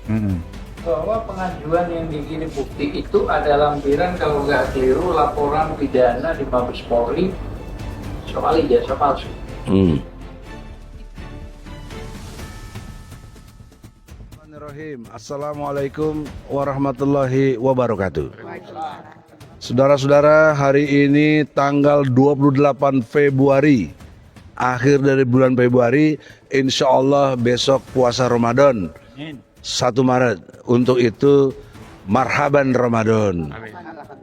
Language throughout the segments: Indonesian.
Mm-mm. Bahwa pengajuan yang dikirim bukti itu ada lampiran kalau nggak keliru laporan pidana di Mabes Polri soal ijazah palsu. Assalamualaikum warahmatullahi wabarakatuh. Saudara-saudara, hari ini tanggal 28 Februari, akhir dari bulan Februari, insya Allah besok puasa Ramadan 1 Maret. Untuk itu marhaban Ramadan.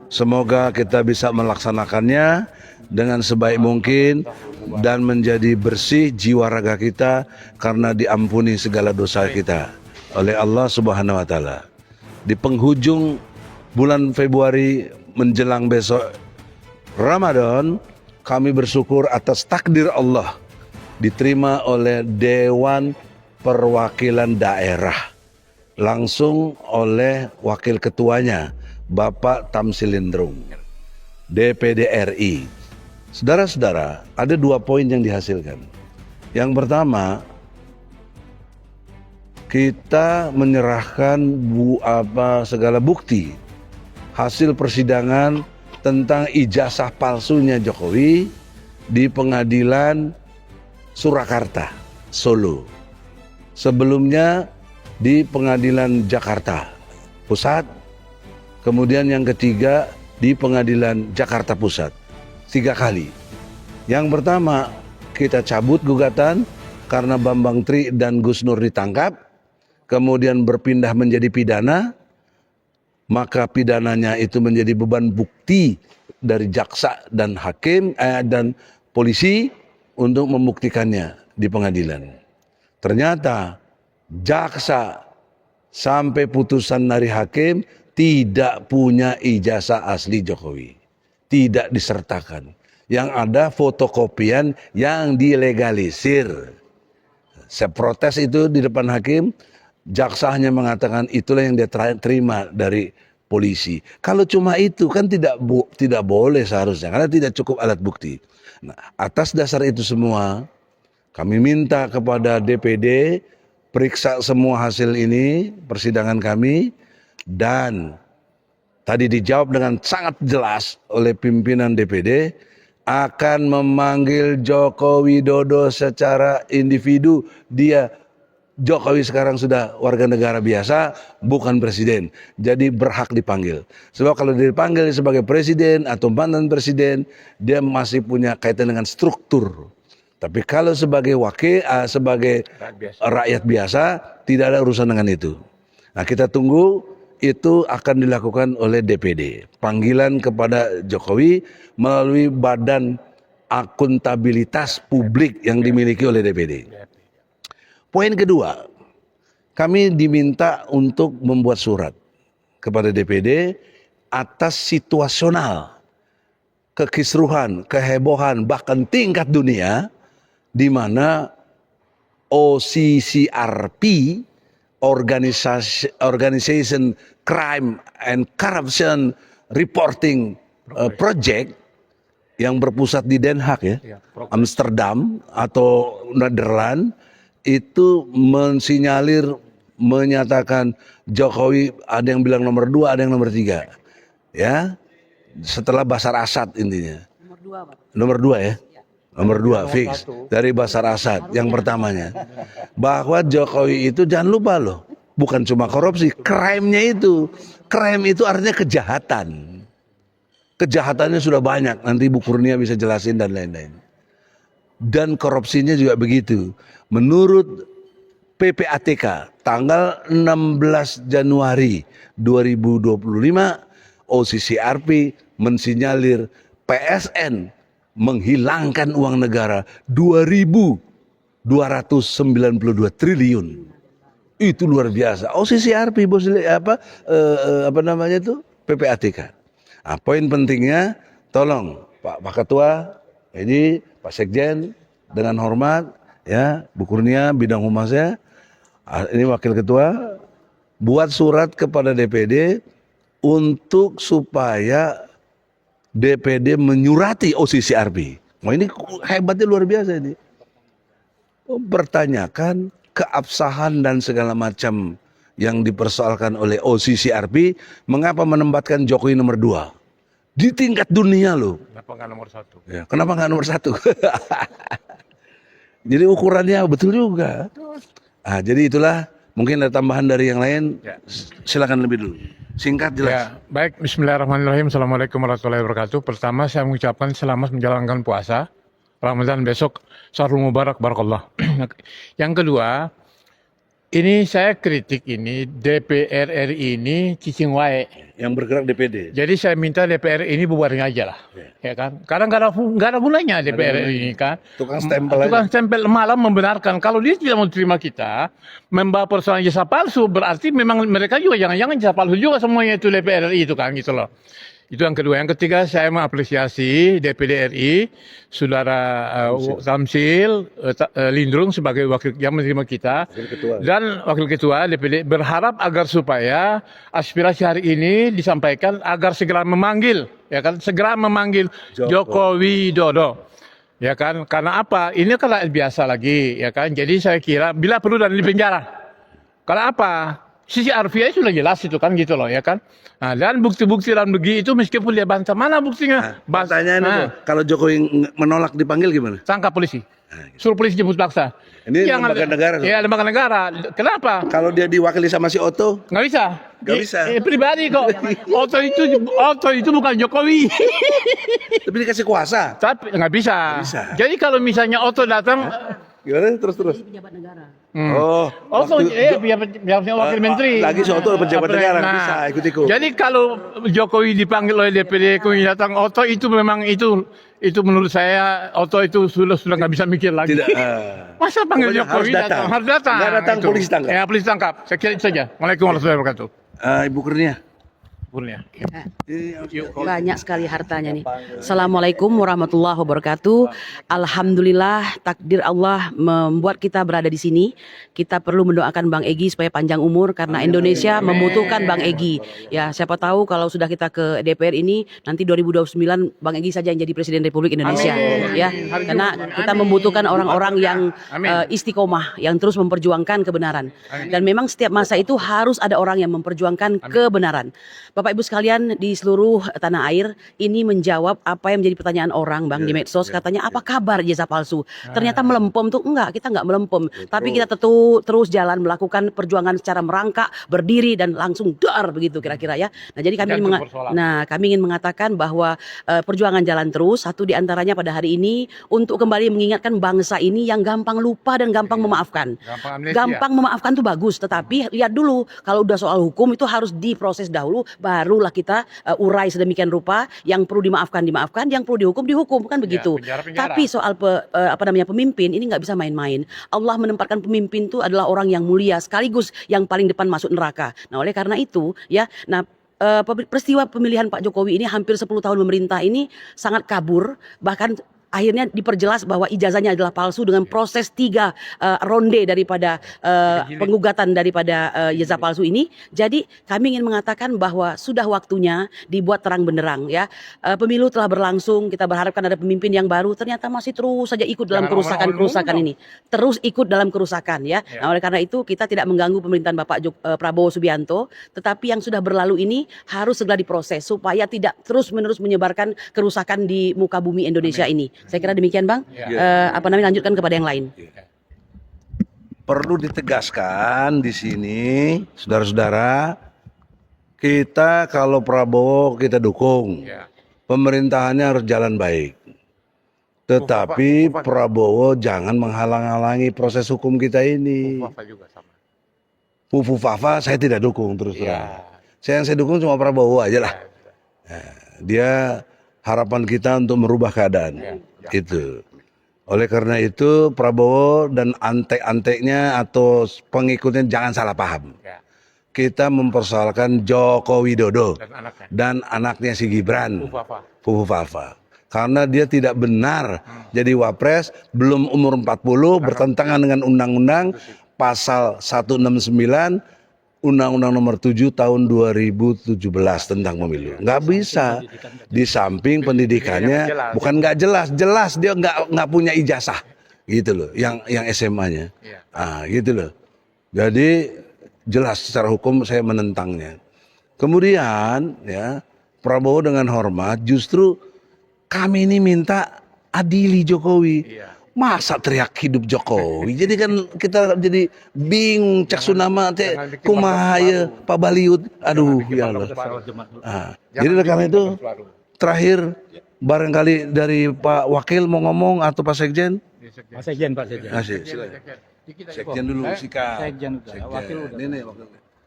Semoga kita bisa melaksanakannya dengan sebaik mungkin dan menjadi bersih jiwa raga kita karena diampuni segala dosa kita oleh Allah Subhanahu wa taala. Di penghujung bulan Februari menjelang besok Ramadan, kami bersyukur atas takdir Allah diterima oleh Dewan Perwakilan Daerah langsung oleh wakil ketuanya Bapak Tamsilindrung DPD RI. Saudara-saudara, ada 2 poin yang dihasilkan. Yang pertama, kita menyerahkan segala bukti hasil persidangan tentang ijazah palsunya Jokowi di Pengadilan Surakarta, Solo. Sebelumnya di Pengadilan Jakarta Pusat, kemudian yang ketiga di Pengadilan Jakarta Pusat, 3 kali. Yang pertama, kita cabut gugatan karena Bambang Tri dan Gus Nur ditangkap, kemudian berpindah menjadi pidana, maka pidananya itu menjadi beban bukti dari jaksa dan hakim dan polisi untuk membuktikannya di pengadilan. Ternyata jaksa sampai putusan dari hakim tidak punya ijazah asli Jokowi, tidak disertakan. Yang ada fotokopian yang dilegalisir. Saya protes itu di depan hakim. Jaksa hanya mengatakan itulah yang dia terima dari polisi. Kalau cuma itu kan tidak boleh seharusnya karena tidak cukup alat bukti. Nah, atas dasar itu semua kami minta kepada DPD periksa semua hasil ini persidangan kami, dan tadi dijawab dengan sangat jelas oleh pimpinan DPD akan memanggil Joko Widodo secara individu. Jokowi sekarang sudah warga negara biasa, bukan presiden. Jadi berhak dipanggil. Sebab kalau dipanggil sebagai presiden atau mantan presiden, dia masih punya kaitan dengan struktur. Tapi kalau sebagai sebagai rakyat biasa, tidak ada urusan dengan itu. Nah, kita tunggu itu akan dilakukan oleh DPD. Panggilan kepada Jokowi melalui Badan Akuntabilitas Publik yang dimiliki oleh DPD. Poin kedua, kami diminta untuk membuat surat kepada DPD atas situasional, kekisruhan, kehebohan, bahkan tingkat dunia di mana OCCRP, Organization Crime and Corruption Reporting Project, yang berpusat di Den Haag ya, Amsterdam atau Nederland, itu mensinyalir, menyatakan Jokowi ada yang bilang nomor 2, ada yang nomor 3. Ya, setelah Bashar Assad intinya. Nomor 2 ya. Nomor 2 fix dari Bashar Assad yang pertamanya. Bahwa Jokowi itu jangan lupa loh, bukan cuma korupsi, crime-nya itu. Crime itu artinya kejahatan. Kejahatannya sudah banyak, nanti Bu Kurnia bisa jelasin dan lain-lain. Dan korupsinya juga begitu. Menurut PPATK tanggal 16 Januari 2025, OCCRP mensinyalir PSN menghilangkan uang negara 2.292 triliun. Itu luar biasa. OCCRP PPATK. Nah, poin pentingnya, tolong Pak Ketua, ini Pak Sekjen dengan hormat ya, Bu Kurnia bidang humasnya, ini Wakil Ketua, buat surat kepada DPD untuk supaya DPD menyurati OCCRP. Wah, ini hebatnya luar biasa ini. Bertanyakan keabsahan dan segala macam yang dipersoalkan oleh OCCRP, mengapa menempatkan Jokowi nomor 2 di tingkat dunia loh? Kenapa nggak nomor 1? Ya, kenapa nggak nomor 1? Jadi ukurannya betul juga. Ah, jadi itulah, mungkin ada tambahan dari yang lain. Ya. Silakan lebih dulu. Singkat jelas. Ya, baik. Bismillahirrahmanirrahim. Assalamualaikum warahmatullahi wabarakatuh. Pertama, saya mengucapkan selamat menjalankan puasa Ramadan besok. Syahrul Mubarak, barakallah. Yang kedua, ini saya kritik ini DPR RI ini cicing wae. Yang bergerak DPD. Jadi saya minta DPR ini bubarin aja lah, ya kan? Karena nggak ada gunanya DPR ini kan. Tukang stempel aja. Tukang stempel malah membenarkan. Kalau dia tidak mau terima kita, membawa persoalan jasa palsu, berarti memang mereka juga jangan-jangan jasa palsu juga semuanya itu DPR RI itu kan gitu loh. Itu yang kedua. Yang ketiga, saya mengapresiasi DPD RI, Saudara Tamsil Lindrung sebagai wakil yang menerima kita, dan wakil ketua DPD berharap agar supaya aspirasi hari ini disampaikan agar segera memanggil, ya kan, segera memanggil Joko Widodo. Ya kan, karena apa? Ini kan rakyat biasa lagi, ya kan. Jadi saya kira bila perlu dan di penjara. Karena apa? Sisi RVI sudah jelas itu kan gitu loh, ya kan. Nah, dan bukti-bukti dalam negeri itu meskipun dia bantah, mana buktinya? Pertanyaannya tuh, kalau Jokowi menolak dipanggil gimana? Tangkap polisi. Suruh polisi jemput paksa. Ini lembaga negara. Iya, lembaga negara. Kenapa? Kalau dia diwakili sama si Otto, Nggak bisa. Nggak bisa. Pribadi kok. Otto itu bukan Jokowi. tapi dikasih kuasa. Tapi nggak bisa. Nggak bisa. Jadi kalau misalnya Otto datang, Gimana? Terus. Pejabat negara. Oh, Otto wakil menteri. lagi si Otto pejabat negara, bisa ikut-ikut. Jadi kalau Jokowi dipanggil oleh DPD kemudian datang Otto, itu memang itu menurut saya Otto itu sudah nggak bisa mikir lagi. Tidak. Masa panggil Pokoknya Jokowi harus datang. Nggak datang, Itu. polisi tangkap. Ya, polisi tangkap. Saya kira itu saja. Waalaikumsalam warahmatullahi wabarakatuh. Ibu Kurnia. Banyak sekali hartanya nih. Assalamualaikum warahmatullahi wabarakatuh. Alhamdulillah takdir Allah membuat kita berada di sini. Kita perlu mendoakan Bang Egy supaya panjang umur karena Indonesia membutuhkan Bang Egy. Ya, siapa tahu kalau sudah kita ke DPR ini nanti 2029 Bang Egy saja yang jadi Presiden Republik Indonesia. Ya, karena kita membutuhkan orang-orang yang istiqomah, yang terus memperjuangkan kebenaran. Dan memang setiap masa itu harus ada orang yang memperjuangkan kebenaran. Bapak Ibu sekalian di seluruh tanah air, ini menjawab apa yang menjadi pertanyaan orang Bang di medsos, katanya apa kabar jasa palsu. Ternyata melempem tuh enggak, kita enggak melempem, tapi kita terus jalan melakukan perjuangan secara merangkak, berdiri dan langsung dar begitu kira-kira ya. Nah, jadi kami ingin mengatakan bahwa perjuangan jalan terus. Satu di antaranya pada hari ini untuk kembali mengingatkan bangsa ini yang gampang lupa dan gampang memaafkan. Gampang memaafkan tuh bagus, tetapi lihat dulu kalau udah soal hukum itu harus diproses dahulu, barulah kita urai sedemikian rupa, yang perlu dimaafkan, yang perlu dihukum kan begitu. Penjara. Tapi soal pemimpin ini nggak bisa main-main. Allah menempatkan pemimpin itu adalah orang yang mulia sekaligus yang paling depan masuk neraka. Nah, oleh karena itu ya, peristiwa pemilihan Pak Jokowi ini hampir 10 tahun memerintah ini sangat kabur, bahkan akhirnya diperjelas bahwa ijazahnya adalah palsu dengan proses 3 ronde daripada penggugatan daripada ijazah palsu ini. Jadi kami ingin mengatakan bahwa sudah waktunya dibuat terang benderang ya. Pemilu telah berlangsung, kita berharapkan ada pemimpin yang baru, ternyata masih terus saja ikut dalam kerusakan ini. Terus ikut dalam kerusakan ya. Nah, oleh karena itu kita tidak mengganggu pemerintahan Bapak Prabowo Subianto, tetapi yang sudah berlalu ini harus segera diproses supaya tidak terus-menerus menyebarkan kerusakan di muka bumi Indonesia ini. Saya kira demikian Bang. Lanjutkan kepada yang lain. Perlu ditegaskan di sini, saudara-saudara, kita kalau Prabowo kita dukung, pemerintahannya harus jalan baik. Tetapi Prabowo jangan menghalang-halangi proses hukum kita ini. Fufu Fafa saya tidak dukung terus terang. Yang saya dukung cuma Prabowo aja lah. Dia harapan kita untuk merubah keadaan. Itu. Oleh karena itu Prabowo dan antek-anteknya atau pengikutnya jangan salah paham. Kita mempersoalkan Joko Widodo dan anaknya si Gibran, Fufu Fafa. Karena dia tidak benar jadi wapres, belum umur 40, bertentangan dengan undang-undang pasal 169 Undang-Undang nomor 7 tahun 2017 tentang pemilu. Nggak bisa. Di samping pendidikannya bukan nggak jelas dia nggak punya ijazah gitu loh, yang SMA-nya. Gitu loh. Jadi jelas secara hukum saya menentangnya. Kemudian ya Prabowo dengan hormat, justru kami ini minta adili Jokowi. Masa teriak hidup Jokowi? Jadi kan kita jadi bingung cak sunama teh kumaha ye Pak Baliut. Aduh ya Allah. Jadi karena itu terakhir barangkali dari Pak Wakil mau ngomong atau Pak Sekjen? Pak Sekjen, Pak Sekjen. Silakan. Sekjen dulu sikap. Sekjen udah, Wakil udah. Ini Wakil.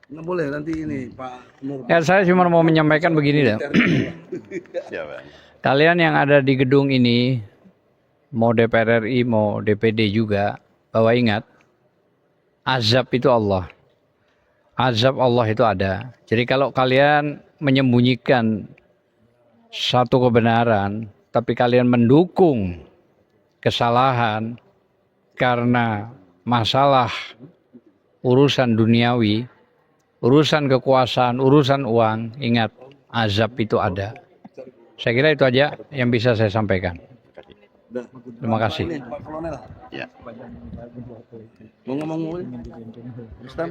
Nggak boleh nanti ini Pak Nur. Ya, saya cuma mau menyampaikan begini dah. Kalian yang ada di gedung ini, mau DPR RI, mau DPD juga, bahwa ingat, azab itu Allah. Azab Allah itu ada. Jadi kalau kalian menyembunyikan satu kebenaran, tapi kalian mendukung kesalahan karena masalah urusan duniawi, urusan kekuasaan, urusan uang, ingat azab itu ada. Saya kira itu aja yang bisa saya sampaikan. Terima kasih. Ya. Mau ngomong?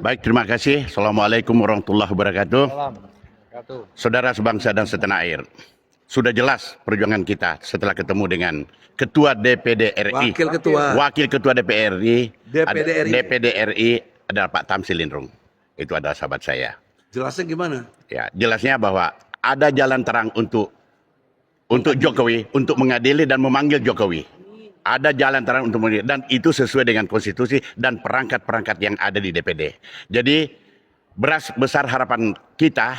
Baik, terima kasih. Assalamualaikum warahmatullahi wabarakatuh. Saudara sebangsa dan setanah air, sudah jelas perjuangan kita setelah ketemu dengan Ketua DPD RI, Wakil Ketua DPR RI, DPD RI adalah Pak Tamsil Lindrung. Itu adalah sahabat saya. Jelasnya gimana? Ya, jelasnya bahwa ada jalan terang untuk Jokowi, untuk mengadili dan memanggil Jokowi. Ada jalan terang untuk mengadili, dan itu sesuai dengan konstitusi dan perangkat-perangkat yang ada di DPD. Jadi besar harapan kita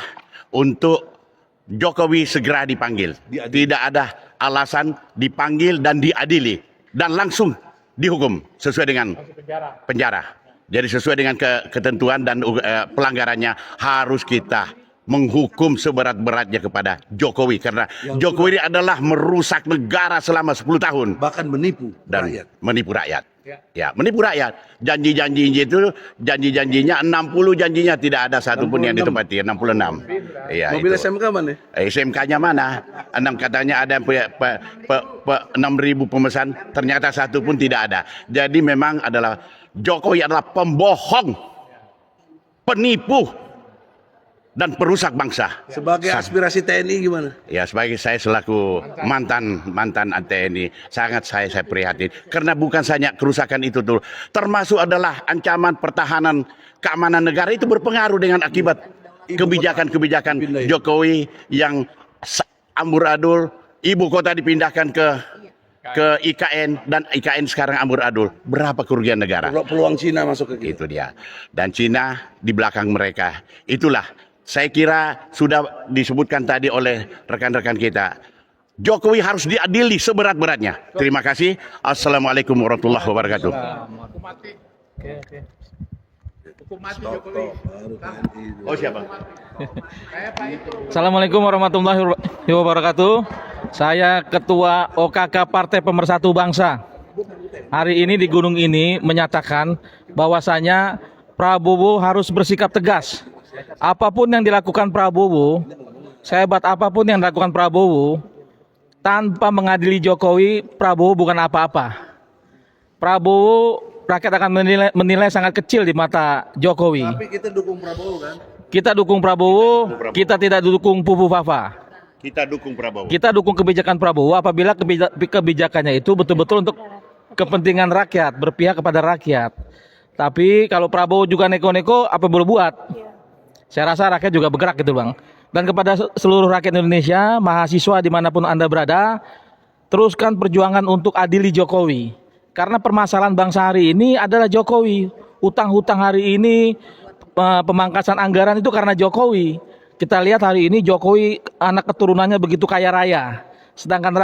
untuk Jokowi segera dipanggil. Tidak ada alasan dipanggil dan diadili dan langsung dihukum sesuai dengan penjara. Jadi sesuai dengan ketentuan dan pelanggarannya harus kita menghukum seberat-beratnya kepada Jokowi, karena Jokowi ini adalah merusak negara selama 10 tahun. Bahkan menipu Dan rakyat. menipu rakyat. Ya, menipu rakyat. Janji-janjinya 60 janjinya tidak ada satupun yang ditepati. 66. Ya, Mobil itu. SMK mana? SMK-nya mana? 6 katanya ada yang punya 6.000 pemesan, ternyata satu pun tidak ada. Jadi memang adalah Jokowi adalah pembohong, penipu, dan perusak bangsa. Sebagai aspirasi TNI gimana? Ya, sebagai saya selaku mantan TNI, sangat saya prihatin, karena bukan saja kerusakan itu tuh, termasuk adalah ancaman pertahanan keamanan negara itu berpengaruh dengan akibat kebijakan-kebijakan Jokowi yang amburadul, ibu kota dipindahkan ke IKN, dan IKN sekarang amburadul. Berapa kerugian negara? Peluang Cina masuk ke kita. Itu dia. Dan Cina di belakang mereka. Itulah, saya kira sudah disebutkan tadi oleh rekan-rekan kita. Jokowi harus diadili seberat-beratnya. Terima kasih. Assalamualaikum warahmatullahi wabarakatuh. Oh, siapa? Assalamualaikum warahmatullahi wabarakatuh. Saya Ketua OKK Partai Pemersatu Bangsa. Hari ini di gunung ini menyatakan bahwasanya Prabowo harus bersikap tegas. Apapun yang dilakukan Prabowo, sehebat apapun yang dilakukan Prabowo, tanpa mengadili Jokowi, Prabowo bukan apa-apa. Prabowo, rakyat akan menilai sangat kecil di mata Jokowi. Tapi kita dukung Prabowo kan? Kita dukung Prabowo, kita tidak dukung Pupu Fafa. Kita dukung Prabowo. Kita dukung kebijakan Prabowo apabila kebijakannya itu betul-betul untuk kepentingan rakyat, berpihak kepada rakyat. Tapi kalau Prabowo juga neko-neko, apa boleh buat? Saya rasa rakyat juga bergerak gitu, Bang. Dan kepada seluruh rakyat Indonesia, mahasiswa dimanapun Anda berada, teruskan perjuangan untuk adili Jokowi. Karena permasalahan bangsa hari ini adalah Jokowi. Utang-hutang hari ini, pemangkasan anggaran itu karena Jokowi. Kita lihat hari ini Jokowi anak keturunannya begitu kaya raya. Sedangkan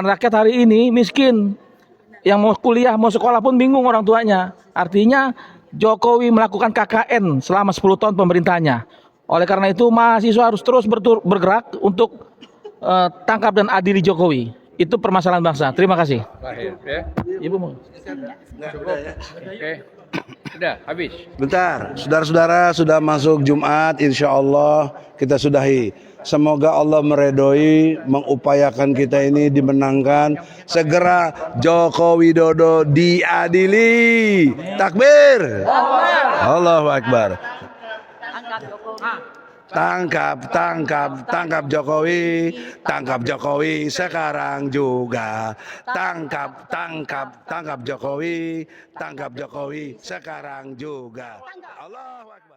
rakyat hari ini miskin. Yang mau kuliah, mau sekolah pun bingung orang tuanya. Artinya Jokowi melakukan KKN selama 10 tahun pemerintahnya. Oleh karena itu mahasiswa harus terus bergerak untuk tangkap dan adili Jokowi. Itu permasalahan bangsa. Terima kasih. Ibu mau. Nggak ada ya. Oke. Sudah, habis. Bentar, saudara-saudara sudah masuk Jumat, insya Allah kita sudahi. Semoga Allah meredoi, mengupayakan kita ini dimenangkan. Segera Joko Widodo diadili. Takbir. Allahu Akbar. Tangkap Jokowi sekarang juga. Tangkap Jokowi sekarang juga. Allahu Akbar.